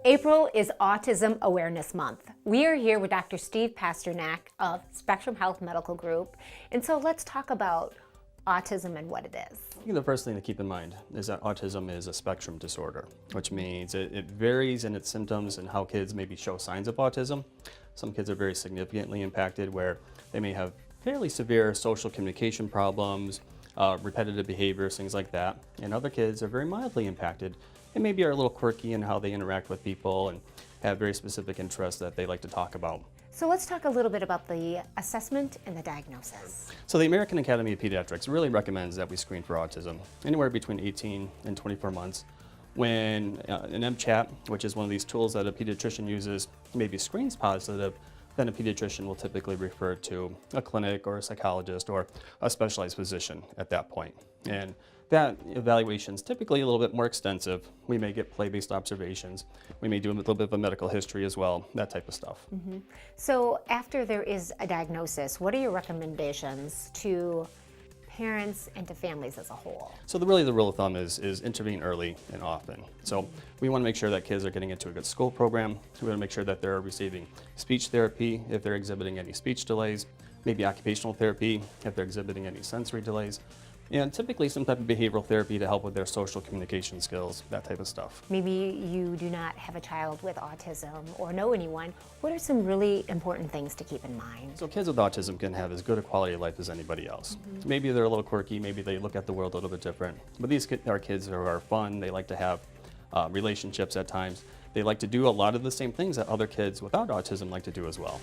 April is Autism Awareness Month. We are here with Dr. Steve Pastyrnak of Spectrum Health Medical Group. And so let's talk about autism and what it is. I think the first thing to keep in mind is that autism is a spectrum disorder, which means it varies in its symptoms and how kids maybe show signs of autism. Some kids are very significantly impacted where they may have fairly severe social communication problems, repetitive behaviors, things like that. And other kids are very mildly impacted and maybe are a little quirky in how they interact with people and have very specific interests that they like to talk about. So let's talk a little bit about the assessment and the diagnosis. So the American Academy of Pediatrics really recommends that we screen for autism anywhere between 18 and 24 months when an MCHAT, which is one of these tools that a pediatrician uses, maybe screens positive, then a pediatrician will typically refer to a clinic or a psychologist or a specialized physician at that point. And that evaluation is typically a little bit more extensive. We may get play-based observations. We may do a little bit of a medical history as well, that type of stuff. Mm-hmm. So after there is a diagnosis, what are your recommendations to parents and to families as a whole? So the rule of thumb is intervene early and often. So we want to make sure that kids are getting into a good school program. We want to make sure that they're receiving speech therapy if they're exhibiting any speech delays, maybe occupational therapy if they're exhibiting any sensory delays, and typically some type of behavioral therapy to help with their social communication skills, that type of stuff. Maybe you do not have a child with autism or know anyone. What are some really important things to keep in mind? So kids with autism can have as good a quality of life as anybody else. Maybe they're a little quirky, maybe they look at the world a little bit different, but these are kids who are fun. They like to have relationships at times. They like to do a lot of the same things that other kids without autism like to do as well.